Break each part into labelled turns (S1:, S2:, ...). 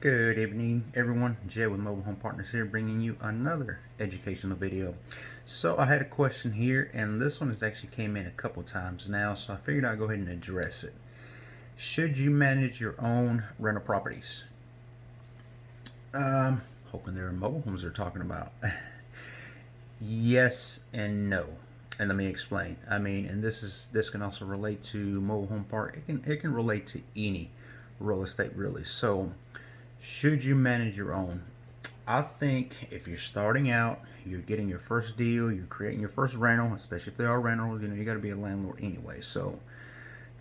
S1: Good evening, everyone. Jay with Mobile Home Partners here, bringing you another educational video. So I had a question here, and this one has actually came in a couple times now, so I figured I'd go ahead and address it. Should you manage your own rental properties? Hoping they're mobile homes they're talking about. Yes and no, and let me explain. And this can also relate to mobile home park. It can relate to any real estate, really. So should you manage your own? I think if you're starting out, you're getting your first deal, you're creating your first rental, especially if they are rentals, you got to be a landlord anyway. So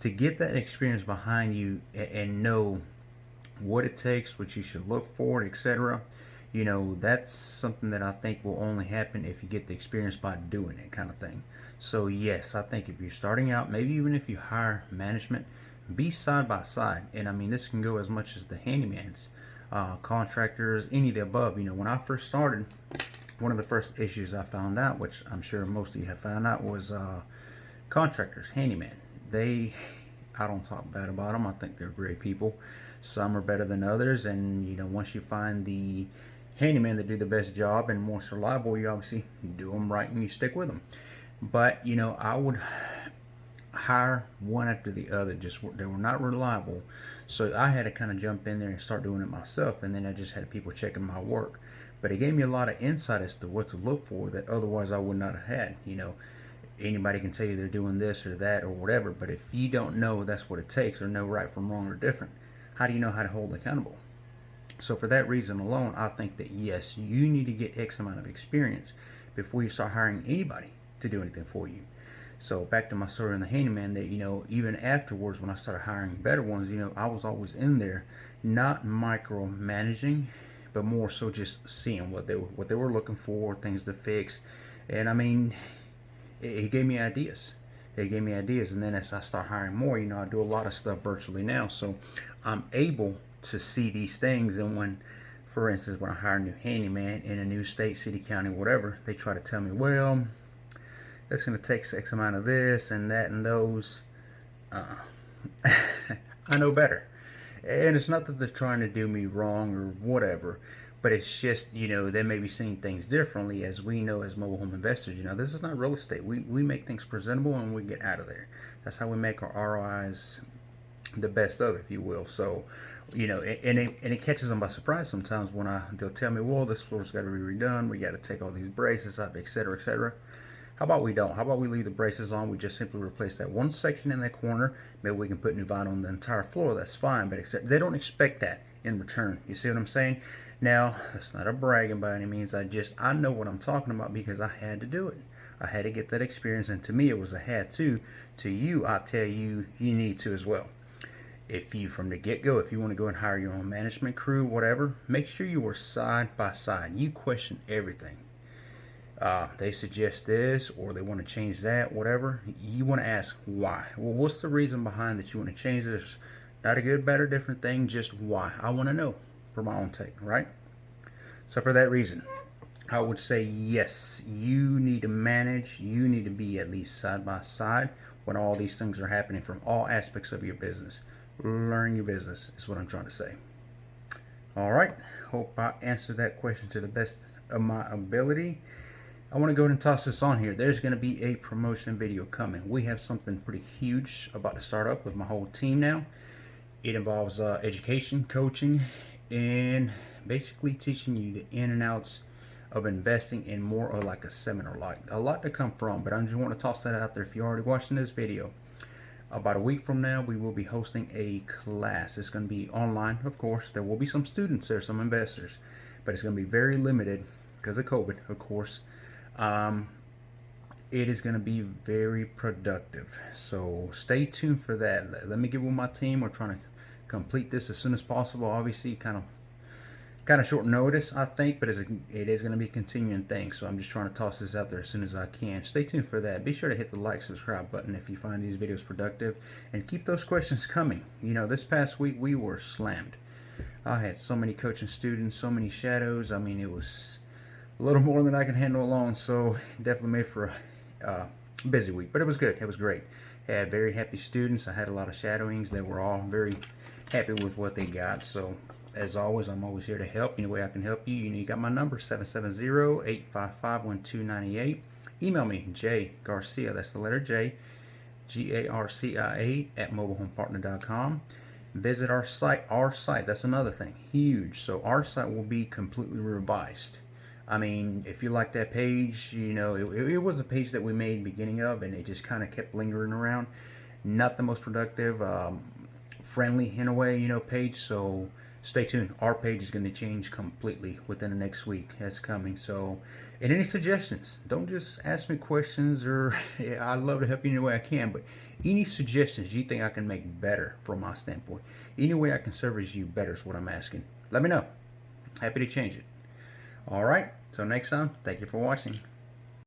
S1: to get that experience behind you and know what it takes, what you should look for, etc., that's something that I think will only happen if you get the experience by doing it, kind of thing. So yes, I think if you're starting out, maybe even if you hire management, be side by side. And this can go as much as the handyman's, contractors, any of the above. When I first started, one of the first issues I found out, which I'm sure most of you have found out, was contractors, handyman. I don't talk bad about them. I think they're great people. Some are better than others, and once you find the handyman that do the best job and most reliable, you obviously do them right and you stick with them. But I would hire one after the other. They were not reliable, so I had to kind of jump in there and start doing it myself, and then I just had people checking my work. But it gave me a lot of insight as to what to look for that otherwise I would not have had. Anybody can tell you they're doing this or that or whatever, but if you don't know that's what it takes, or know right from wrong or different, how do you know how to hold accountable? So for that reason alone, I think that yes, you need to get X amount of experience before you start hiring anybody to do anything for you. So back to my story on the handyman, that even afterwards when I started hiring better ones, I was always in there, not micromanaging, but more so just seeing what they were looking for, things to fix. And it gave me ideas. And then as I start hiring more, I do a lot of stuff virtually now, so I'm able to see these things. And when, for instance, when I hire a new handyman in a new state, city, county, whatever, they try to tell me, well, that's going to take X amount of this and that and those. I know better. And it's not that they're trying to do me wrong or whatever, but it's just, they may be seeing things differently. As we know, as mobile home investors, this is not real estate. We make things presentable and we get out of there. That's how we make our ROIs the best of, if you will. So, and it catches them by surprise sometimes when they'll tell me, well, this floor's got to be redone. We got to take all these braces up, etc., etc. How about we don't? How about we leave the braces on? We just simply replace that one section in that corner. Maybe we can put new vinyl on the entire floor. That's fine. But except they don't expect that in return. You see what I'm saying? Now, that's not a bragging by any means. I know what I'm talking about because I had to do it. I had to get that experience, and to me, it was a had to. To you, I tell you, you need to as well. If you, from the get-go, if you want to go and hire your own management crew, whatever, make sure you are side by side. You question everything. They suggest this or they want to change that, whatever. You want to ask why. Well, what's the reason behind that you want to change this? Not a good, better, different thing, just why. I want to know for my own take, right? So for that reason, I would say yes, you need to manage. You need to be at least side by side when all these things are happening from all aspects of your business. Learn your business is what I'm trying to say. All right, hope I answered that question to the best of my ability. I want to go ahead and toss this on here. There's going to be a promotion video coming. We have something pretty huge about to start up with my whole team now. It involves education, coaching, and basically teaching you the in and outs of investing in more of like a seminar. Like a lot to come from, but I just want to toss that out there. If you're already watching this video, about a week from now, we will be hosting a class. It's going to be online, of course. There will be some students there, some investors, but it's going to be very limited because of COVID, of course. It is going to be very productive, so stay tuned for that. Let me get with my team. We're trying to complete this as soon as possible. Obviously, kind of short notice, I think, but it is going to be a continuing thing. So I'm just trying to toss this out there as soon as I can. Stay tuned for that. Be sure to hit the like, subscribe button if you find these videos productive, and keep those questions coming. This past week we were slammed. I had so many coaching students, so many shadows. It was a little more than I can handle alone, so definitely made for a busy week, but it was good. It was great. I had very happy students. I had a lot of shadowings. They were all very happy with what they got, so as always, I'm always here to help. Any way I can help you, you got my number, 770-855-1298. Email me, J Garcia, that's the letter J, Garcia at mobilehomepartner.com. Visit our site. That's another thing, huge. So our site will be completely revised. I mean, if you like that page, it was a page that we made beginning of, and it just kind of kept lingering around. Not the most productive, friendly in a way, page. So stay tuned. Our page is going to change completely within the next week. That's coming. So, and any suggestions, don't just ask me questions, or I'd love to help you any way I can, but any suggestions you think I can make better from my standpoint, any way I can service you better is what I'm asking. Let me know. Happy to change it. All right. Till next time, thank you for watching.